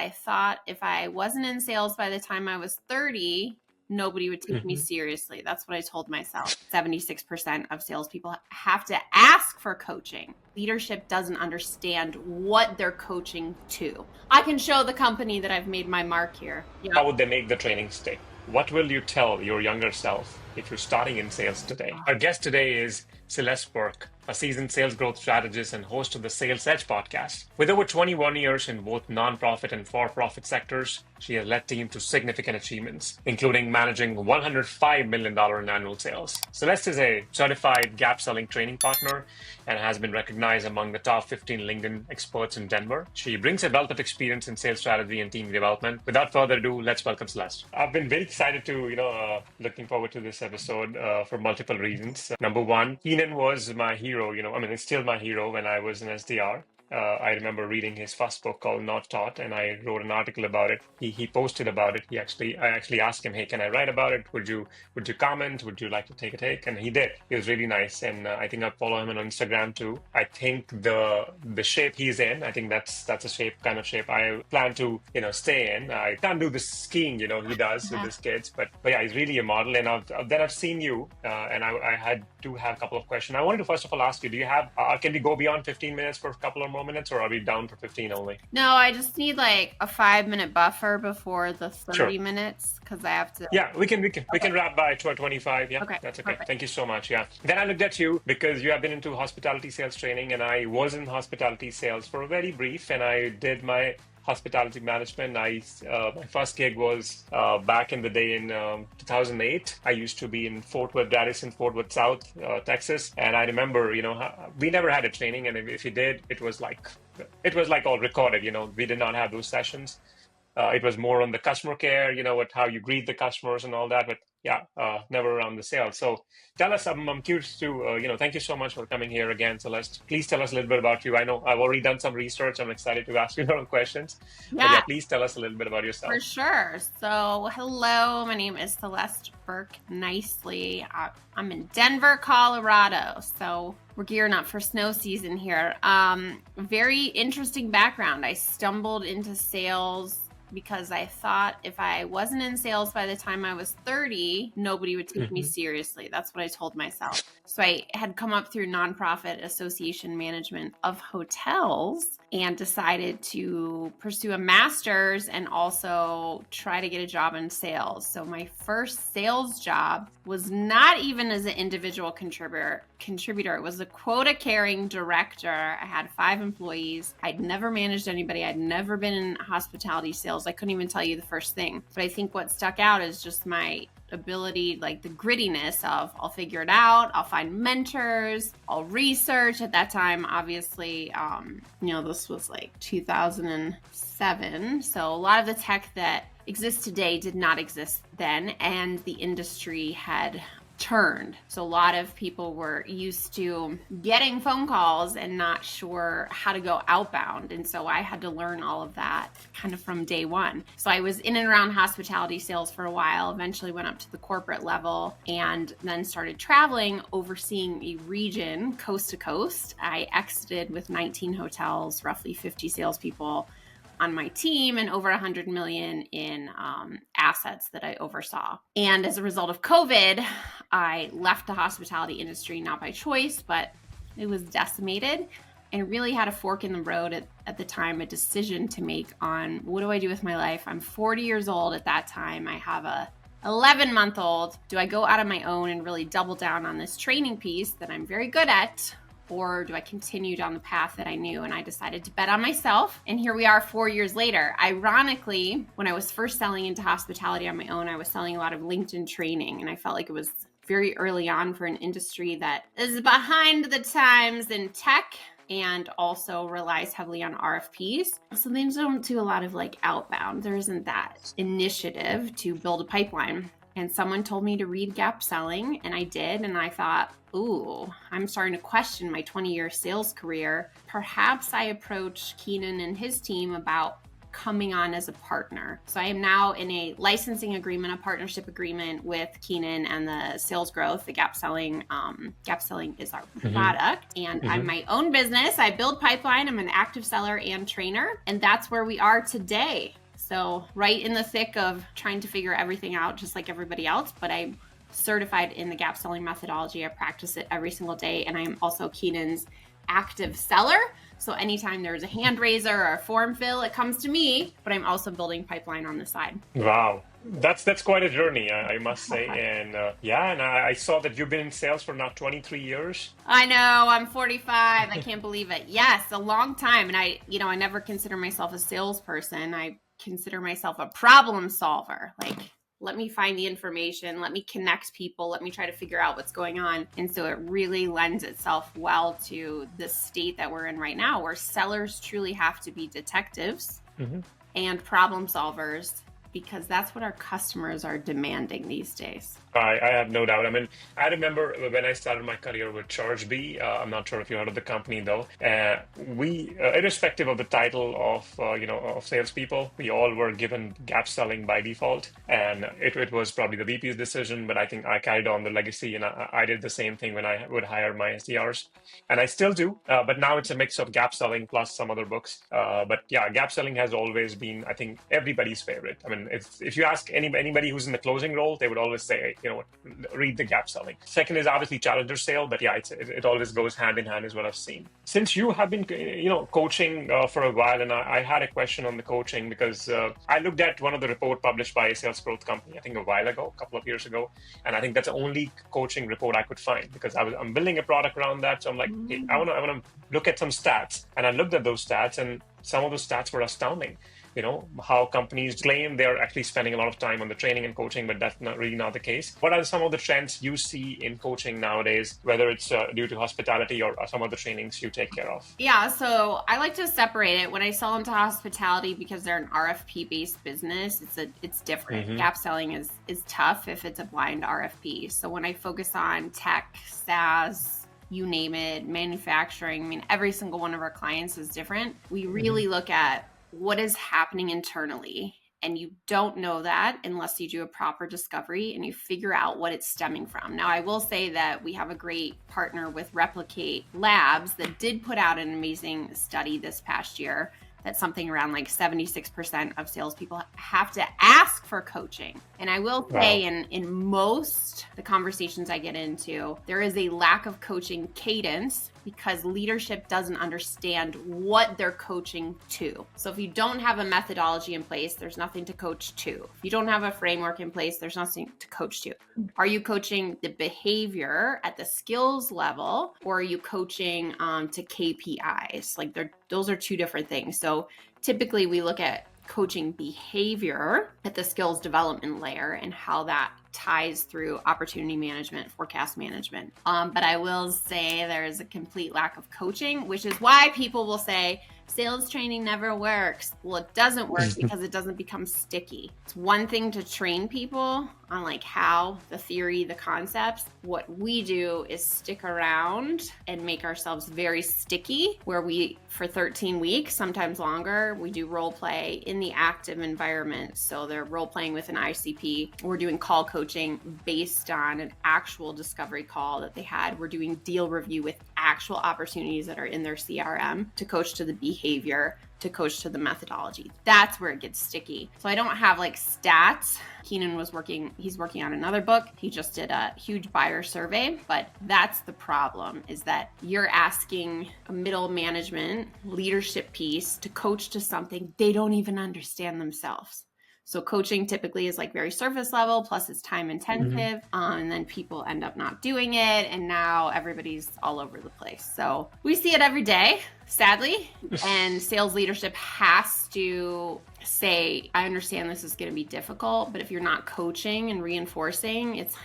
I thought if I wasn't in sales by the time I was 30, nobody would take me seriously. That's what I told myself. 76% of salespeople have to ask for coaching. Leadership doesn't understand what they're coaching to. I can show the company that I've made my mark here. Yeah. How would they make the training stick? What will you tell your younger self if you're starting in sales today? Our guest today is Celeste Burke, a seasoned sales growth strategist and host of the Sales Edge podcast. With over 21 years in both nonprofit and for-profit sectors, she has led teams to significant achievements, including managing $105 million in annual sales. Celeste is a certified gap selling training partner and has been recognized among the top 15 LinkedIn experts in Denver. She brings a wealth of experience in sales strategy and team development. Without further ado, let's welcome Celeste. I've been very excited to, looking forward to this episode for multiple reasons. Number one, Keenan was my hero, it's still my hero when I was an SDR. I remember reading his first book called Not Taught, and I wrote an article about it. He posted about it. I actually asked him, "Hey, can I write about it? Would you comment? Would you like to take a take?" And he did. He was really nice, and I think I follow him on Instagram too. I think the shape he's in, I think that's a kind of shape I plan to stay in. I can't do the skiing he does with his kids, but yeah, he's really a model. And I've seen you, and I had to have a couple of questions. I wanted to first of all ask you, do you have? Can we go beyond 15 minutes for a couple of more minutes, or are we down for 15 only? No, I just need like a 5-minute buffer before the 30 minutes because I have to. Yeah, we can wrap by 12:25. Yeah, okay, that's okay. Perfect. Thank you so much. Yeah. Then I looked at you because you have been into hospitality sales training, and I was in hospitality sales for a very brief, and I did my hospitality management. My first gig was back in the day in 2008. I used to be in Fort Worth South, Texas, and I remember, we never had a training, and if you did, it was like all recorded. We did not have those sessions. It was more on the customer care, how you greet the customers and all that, but yeah, never around the sales. So tell us, I'm curious to, thank you so much for coming here again, Celeste. Please tell us a little bit about you. I know I've already done some research. I'm excited to ask you a lot of questions. Yeah. But yeah, please tell us a little bit about yourself. For sure. So hello, my name is Celeste Burke Nicely. I'm in Denver, Colorado. So we're gearing up for snow season here. Very interesting background. I stumbled into sales because I thought if I wasn't in sales by the time I was 30, nobody would take me seriously. That's what I told myself. So I had come up through nonprofit association management of hotels and decided to pursue a master's and also try to get a job in sales. So my first sales job was not even as an individual contributor. It was a quota carrying director. I had 5 employees. I'd never managed anybody. I'd never been in hospitality sales. I couldn't even tell you the first thing. But I think what stuck out is just my ability, like the grittiness of I'll figure it out, I'll find mentors, I'll research. At that time, obviously, this was like 2007. So a lot of the tech that exists today did not exist then, and the industry had turned. So a lot of people were used to getting phone calls and not sure how to go outbound. And so I had to learn all of that kind of from day one. So I was in and around hospitality sales for a while, eventually went up to the corporate level, and then started traveling, overseeing a region coast to coast. I exited with 19 hotels, roughly 50 salespeople on my team, and over 100 million in assets that I oversaw. And as a result of COVID, I left the hospitality industry, not by choice, but it was decimated, and really had a fork in the road at the time, a decision to make on what do I do with my life? I'm 40 years old at that time. I have a 11-month-old. Do I go out on my own and really double down on this training piece that I'm very good at? Or do I continue down the path that I knew? And I decided to bet on myself. And here we are 4 years later. Ironically, when I was first selling into hospitality on my own, I was selling a lot of LinkedIn training. And I felt like it was very early on for an industry that is behind the times in tech and also relies heavily on RFPs. So they don't do a lot of like outbound. There isn't that initiative to build a pipeline. And someone told me to read Gap Selling, and I did. And I thought, ooh, I'm starting to question my 20-year sales career. Perhaps I approach Keenan and his team about coming on as a partner. So I am now in a licensing agreement, a partnership agreement with Keenan and the sales growth, the gap selling. Gap selling is our product, and I'm my own business. I build pipeline. I'm an active seller and trainer, and that's where we are today. So right in the thick of trying to figure everything out, just like everybody else, but I'm certified in the gap selling methodology. I practice it every single day, and I'm also Keenan's active seller. So anytime there's a hand raiser or a form fill, it comes to me, but I'm also building pipeline on the side. Wow. That's quite a journey, I must say. And and I saw that you've been in sales for now 23 years. I know, I'm 45. I can't believe it. Yes, a long time. And I never consider myself a salesperson. I consider myself a problem solver. Like, let me find the information, let me connect people, let me try to figure out what's going on. And so it really lends itself well to the state that we're in right now, where sellers truly have to be detectives and problem solvers, because that's what our customers are demanding these days. I have no doubt. I mean, I remember when I started my career with ChargeBee. I'm not sure if you heard of the company though. We, irrespective of the title of salespeople, we all were given gap selling by default, and it was probably the VP's decision. But I think I carried on the legacy, and I did the same thing when I would hire my SDRs, and I still do. But now it's a mix of gap selling plus some other books. But yeah, gap selling has always been, I think, everybody's favorite. I mean, if you ask anybody who's in the closing role, they would always say, read the gap selling. Second is obviously challenger sale, but yeah, it always goes hand in hand is what I've seen. Since you have been, coaching for a while, and I had a question on the coaching, because I looked at one of the report published by a sales growth company, I think a while ago, a couple of years ago, and I think that's the only coaching report I could find, because I'm building a product around that. So I'm like, hey, I want to look at some stats, and I looked at those stats, and some of those stats were astounding. How companies claim they're actually spending a lot of time on the training and coaching, but that's not the case. What are some of the trends you see in coaching nowadays, whether it's due to hospitality or some of the trainings you take care of? Yeah, so I like to separate it. When I sell into hospitality, because they're an RFP-based business, it's different. Gap selling is tough if it's a blind RFP. So when I focus on tech, SaaS, you name it, manufacturing, I mean, every single one of our clients is different. We really look at what is happening internally. And you don't know that unless you do a proper discovery and you figure out what it's stemming from. Now, I will say that we have a great partner with Replicate Labs that did put out an amazing study this past year that something around like 76% of salespeople have to ask for coaching. And I will say in most the conversations I get into, there is a lack of coaching cadence because leadership doesn't understand what they're coaching to. So if you don't have a methodology in place, there's nothing to coach to. If you don't have a framework in place, there's nothing to coach to. Are you coaching the behavior at the skills level, or are you coaching to KPIs? Like those are two different things. So typically we look at coaching behavior at the skills development layer and how that ties through opportunity management, forecast management. But I will say there is a complete lack of coaching, which is why people will say sales training never works. Well, it doesn't work because it doesn't become sticky. It's one thing to train people on like how, the theory, the concepts. What we do is stick around and make ourselves very sticky, where we, for 13 weeks, sometimes longer, we do role play in the active environment. So they're role playing with an ICP. We're doing call coaching based on an actual discovery call that they had. We're doing deal review with actual opportunities that are in their CRM to coach to the behavior, to coach to the methodology. That's where it gets sticky. So I don't have like stats. Keenan he's working on another book. He just did a huge buyer survey, but that's the problem, is that you're asking a middle management leadership piece to coach to something they don't even understand themselves. So coaching typically is like very surface level, plus it's time intensive, and then people end up not doing it, and now everybody's all over the place. So we see it every day, sadly, and sales leadership has to say, I understand this is going to be difficult, but if you're not coaching and reinforcing, it's like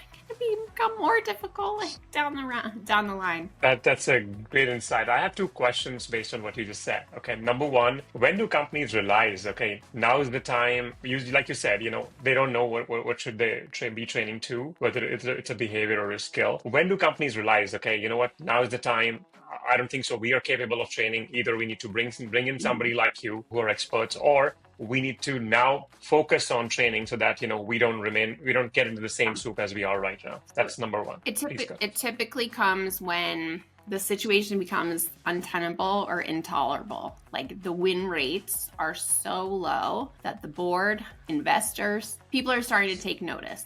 become more difficult down the line. That's a great insight. I have two questions based on what you just said. Okay, number one, when do companies realize, okay, now is the time? Usually, like you said, they don't know what should they be training to, whether it's a behavior or a skill. When do companies realize, okay, you know what, now is the time? I don't think so. We are capable of training. Either we need to bring in somebody like you who are experts, or we need to now focus on training so that, we don't get into the same soup as we are right now. That's number one. It typically comes when the situation becomes untenable or intolerable. Like the win rates are so low that the board, investors, people are starting to take notice.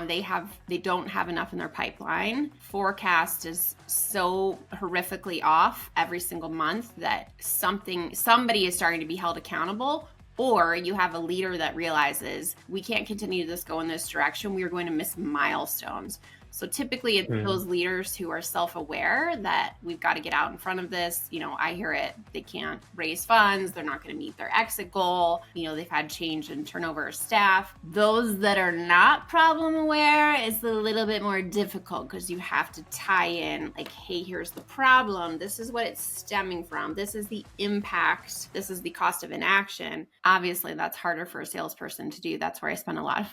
They don't have enough in their pipeline. Forecast is so horrifically off every single month that somebody is starting to be held accountable. Or you have a leader that realizes we can't continue to go in this direction. We are going to miss milestones. So typically it's those leaders who are self-aware that we've got to get out in front of this. I hear it. They can't raise funds. They're not going to meet their exit goal. They've had change and turnover of staff. Those that are not problem aware is a little bit more difficult because you have to tie in like, hey, here's the problem. This is what it's stemming from. This is the impact. This is the cost of inaction. Obviously, that's harder for a salesperson to do. That's where I spend a lot of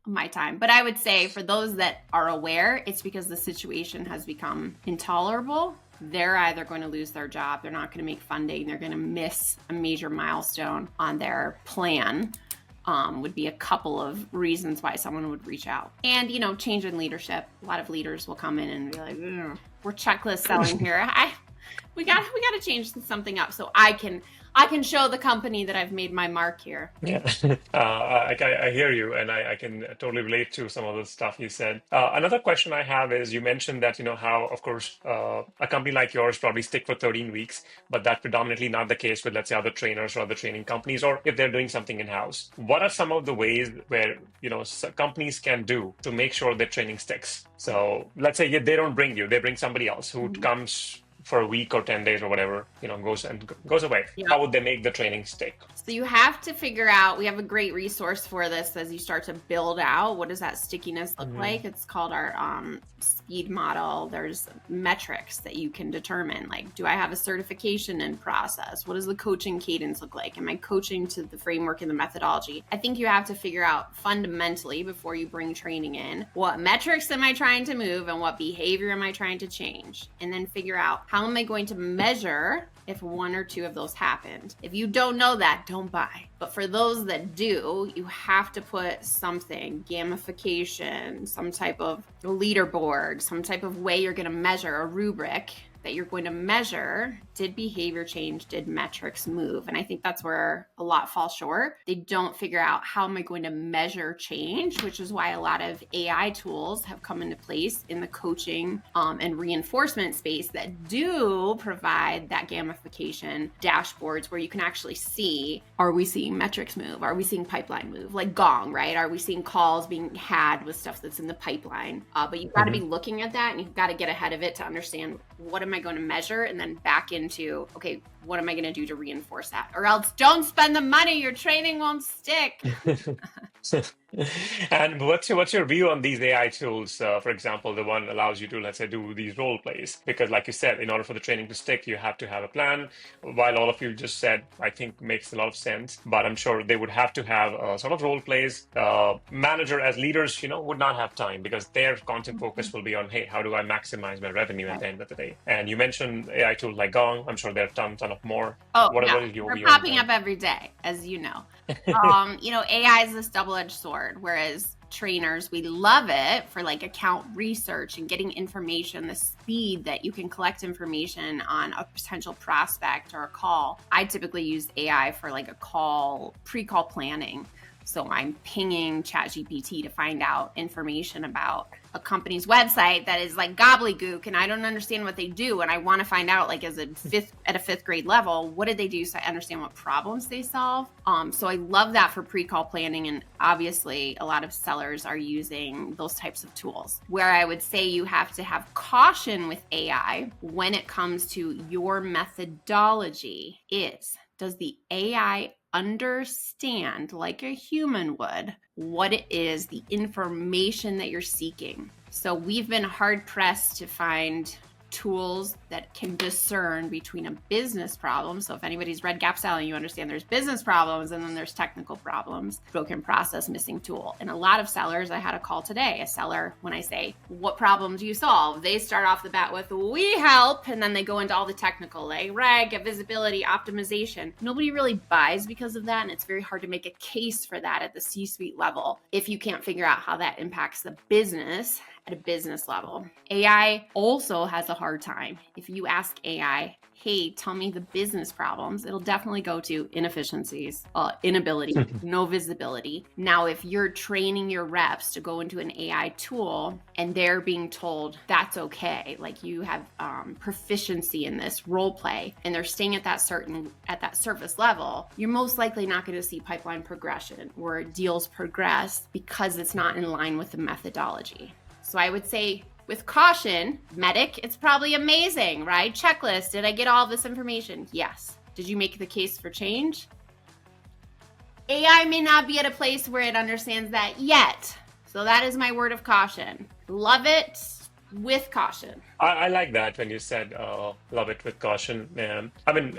my time. But I would say for those that are aware, it's because the situation has become intolerable. They're either going to lose their job, they're not going to make funding, they're going to miss a major milestone on their plan. Would be a couple of reasons why someone would reach out. And, change in leadership. A lot of leaders will come in and be like, we're checklist selling here. We got to change something up so I can show the company that I've made my mark here. Yeah, I hear you, and I can totally relate to some of the stuff you said. Another question I have is, you mentioned that, how, of course, a company like yours probably stick for 13 weeks, but that's predominantly not the case with, let's say, other trainers or other training companies, or if they're doing something in-house. What are some of the ways where, companies can do to make sure their training sticks? So let's say they don't bring you, they bring somebody else who comes for a week or 10 days or whatever, goes away. Yeah. How would they make the training stick? So you have to figure out, we have a great resource for this as you start to build out, what does that stickiness look like? It's called our speed model. There's metrics that you can determine, like, do I have a certification in process? What does the coaching cadence look like? Am I coaching to the framework and the methodology? I think you have to figure out fundamentally before you bring training in, what metrics am I trying to move and what behavior am I trying to change? And then figure out, how am I going to measure if one or two of those happened? If you don't know that, don't buy. But for those that do, you have to put something, gamification, some type of leaderboard, some type of way you're going to measure, a rubric that you're going to measure, did behavior change, did metrics move? And I think that's where a lot fall short. They don't figure out, how am I going to measure change, which is why a lot of AI tools have come into place in the coaching and reinforcement space that do provide that gamification dashboards where you can actually see, are we seeing metrics move? Are we seeing pipeline move? Like Gong, right? Are we seeing calls being had with stuff that's in the pipeline? But you've got to be looking at that, and you've got to get ahead of it to understand, what am I going to measure? And then back into, okay, what am I going to do to reinforce that? Or else don't spend the money, your training won't stick. And what's your view on these AI tools? For example, the one allows you to, let's say, do these role plays. Because like you said, in order for the training to stick, you have to have a plan. While all of you just said, I think makes a lot of sense, but I'm sure they would have to have sort of role plays. Manager as leaders, would not have time because their content focus will be on, hey, how do I maximize my revenue at the end of the day? And you mentioned AI tools like Gong. I'm sure there are tons of more. Oh, what is your view? They're popping up every day, as you know. AI is this double-edged sword, whereas trainers, we love it for like account research and getting information, the speed that you can collect information on a potential prospect or a call. I typically use AI for like a pre-call planning. So I'm pinging ChatGPT to find out information about a company's website that is like gobbledygook and I don't understand what they do. And I want to find out, like, at a fifth grade level, what did they do so I understand what problems they solve. So I love that for pre-call planning. And obviously a lot of sellers are using those types of tools. Where I would say you have to have caution with AI when it comes to your methodology is, does the AI understand, like a human would, what it is, the information that you're seeking? So we've been hard pressed to find tools that can discern between a business problem. So if anybody's read Gap Selling, you understand there's business problems and then there's technical problems, broken process, missing tool. And a lot of sellers, I had a call today, a seller, when I say, what problem do you solve? They start off the bat with, we help, and then they go into all the technical, like reg, visibility, optimization. Nobody really buys because of that, and it's very hard to make a case for that at the C-suite level if you can't figure out how that impacts the business at a business level. AI also has a hard time. If you ask AI, hey, tell me the business problems, it'll definitely go to inefficiencies, inability, no visibility. Now, if you're training your reps to go into an AI tool and they're being told that's okay, like you have proficiency in this role play, and they're staying at that surface level, you're most likely not going to see pipeline progression or deals progress because it's not in line with the methodology. So I would say, with caution, Medic, it's probably amazing, right? Checklist, did I get all this information? Yes. Did you make the case for change? AI may not be at a place where it understands that yet. So that is my word of caution. Love it with caution. I like that when you said love it with caution. I mean,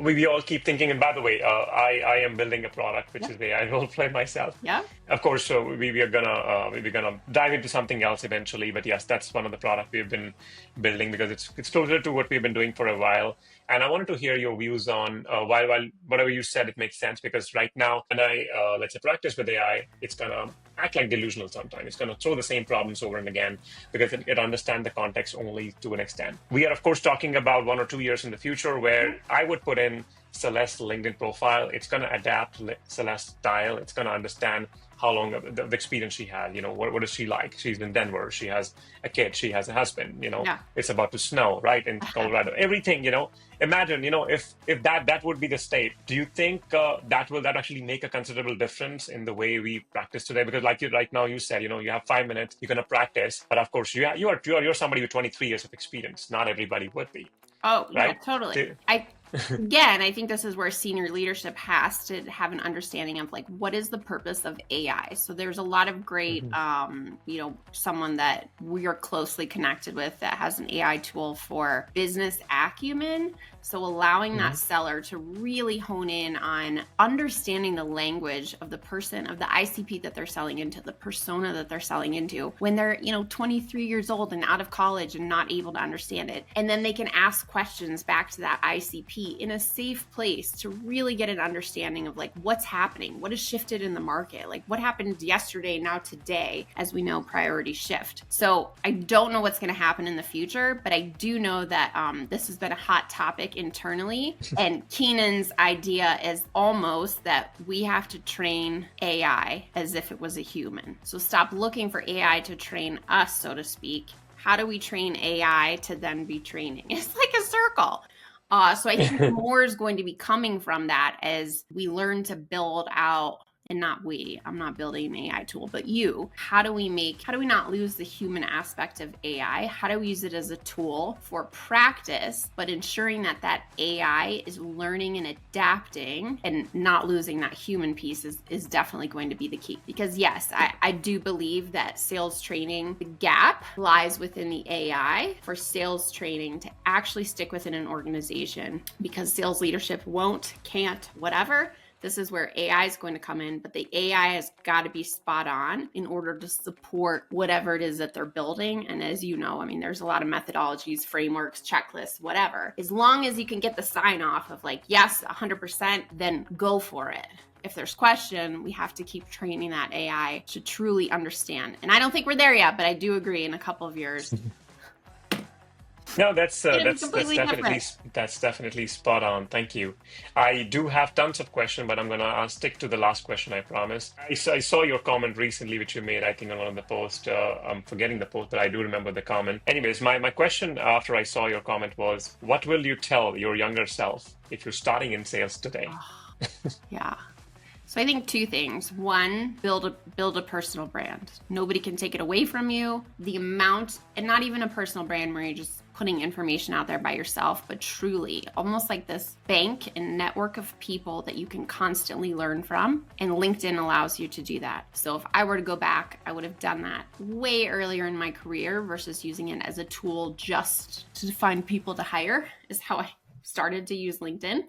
we all keep thinking, and by the way, I am building a product which is AI role play myself. Yeah. Of course, so we're gonna dive into something else eventually. But yes, that's one of the products we've been building because it's closer to what we've been doing for a while. And I wanted to hear your views on while whatever you said, it makes sense because right now, when I let's say practice with AI, it's gonna act like delusional sometimes. It's gonna throw the same problems over and again because it understands the context only to an extent. We are of course talking about 1 or 2 years in the future where I would put in Celeste's LinkedIn profile. It's gonna adapt Celeste's style. It's gonna understand how long of the experience she had, what is she like? She's in Denver. She has a kid. She has a husband, It's about to snow, right? In Colorado, everything, imagine, if that would be the state, do you think that actually make a considerable difference in the way we practice today? Because like right now you said, you have 5 minutes, you're going to practice, but of course you're somebody with 23 years of experience. Not everybody would be. Oh, right? Yeah, totally. Again, I think this is where senior leadership has to have an understanding of like, what is the purpose of AI? So there's a lot of great, someone that we are closely connected with that has an AI tool for business acumen. So allowing that seller to really hone in on understanding the language of the person, of the ICP that they're selling into, the persona that they're selling into when they're, 23 years old and out of college and not able to understand it. And then they can ask questions back to that ICP in a safe place to really get an understanding of like what's happening, what has shifted in the market, like what happened yesterday, now today, as we know, priorities shift. So I don't know what's going to happen in the future, but I do know that this has been a hot topic internally. And Keenan's idea is almost that we have to train AI as if it was a human. So stop looking for AI to train us, so to speak. How do we train AI to then be training? It's like a circle. So I think more is going to be coming from that as we learn to build out, and not we, I'm not building an AI tool, but you, how do we not lose the human aspect of AI? How do we use it as a tool for practice, but ensuring that AI is learning and adapting and not losing that human piece is definitely going to be the key. Because yes, I do believe that sales training, the gap lies within the AI for sales training to actually stick within an organization, because sales leadership can't, whatever. This is where AI is going to come in, but the AI has got to be spot on in order to support whatever it is that they're building. And as you know, there's a lot of methodologies, frameworks, checklists, whatever. As long as you can get the sign off of like, yes, 100%, then go for it. If there's question, we have to keep training that AI to truly understand. And I don't think we're there yet, but I do agree in a couple of years. No, that's definitely spot on. Thank you. I do have tons of questions, but I'm gonna stick to the last question I promised. I saw your comment recently, which you made, I think, on one of the posts. I'm forgetting the post, but I do remember the comment. Anyways, my question after I saw your comment was, what will you tell your younger self if you're starting in sales today? Yeah. So I think two things. One, build a personal brand. Nobody can take it away from you. The amount, and not even a personal brand where you're just putting information out there by yourself, but truly almost like this bank and network of people that you can constantly learn from. And LinkedIn allows you to do that. So if I were to go back, I would have done that way earlier in my career versus using it as a tool just to find people to hire, is how I started to use LinkedIn.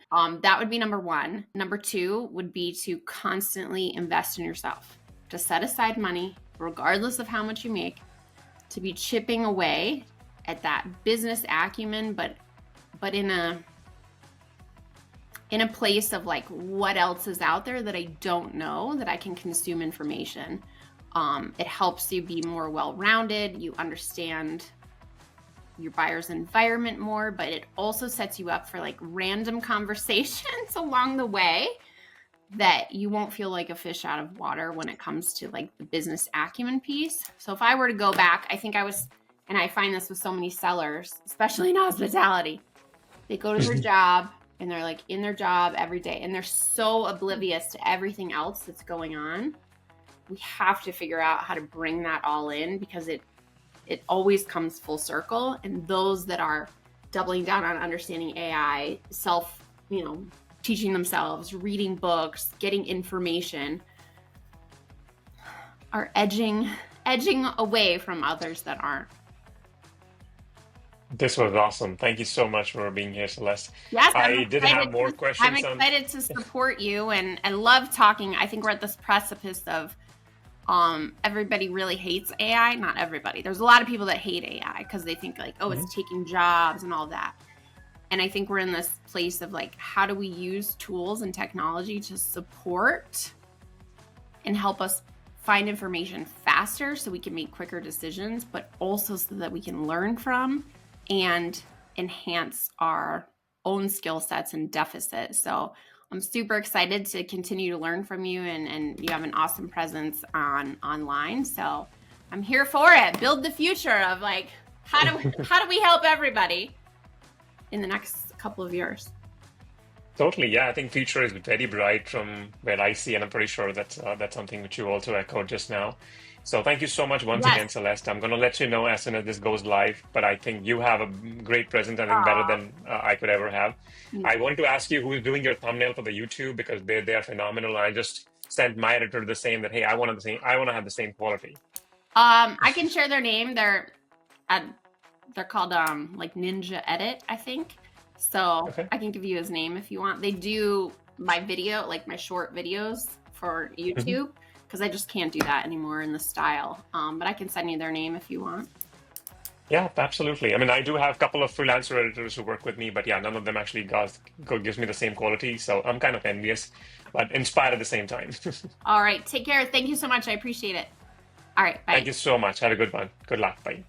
That would be number one. Number two would be to constantly invest in yourself, to set aside money, regardless of how much you make, to be chipping away at that business acumen, but in a place of like, what else is out there that I don't know that I can consume information. It helps you be more well-rounded. You understand your buyer's environment more, but it also sets you up for like random conversations along the way that you won't feel like a fish out of water when it comes to like the business acumen piece. So if I were to go back, I think and I find this with so many sellers, especially in hospitality, they go to their job and they're like in their job every day and they're so oblivious to everything else that's going on. We have to figure out how to bring that all in, because it always comes full circle. And those that are doubling down on understanding AI, teaching themselves, reading books, getting information, are edging away from others that aren't. This was awesome. Thank you so much for being here, Celeste. Yes, I did have more questions. I'm excited to support you and love talking. I think we're at this precipice of everybody really hates AI. Not everybody. There's a lot of people that hate AI because they think like, oh, it's taking jobs and all that. And I think we're in this place of like, how do we use tools and technology to support and help us find information faster so we can make quicker decisions, but also so that we can learn from and enhance our own skill sets and deficits. So I'm super excited to continue to learn from you, and you have an awesome presence online. So I'm here for it. Build the future of like, how do we help everybody in the next couple of years? Totally, yeah. I think future is very bright from where I see, and I'm pretty sure that's something which you also echoed just now. So thank you so much once again, Celeste. I'm going to let you know as soon as this goes live, but I think you have a great presence, I think better than I could ever have. I want to ask you who's doing your thumbnail for the YouTube, because they are phenomenal. I just sent my editor the same, that, hey, I want to have the same quality. I can share their name. They're called like Ninja Edit, I think. So okay. I can give you his name if you want. They do my video, like my short videos for YouTube, because I just can't do that anymore in the style. But I can send you their name if you want. Yeah, absolutely. I mean, I do have a couple of freelancer editors who work with me, but yeah, none of them actually gives me the same quality. So I'm kind of envious, but inspired at the same time. All right. Take care. Thank you so much. I appreciate it. All right. Bye. Thank you so much. Have a good one. Good luck. Bye.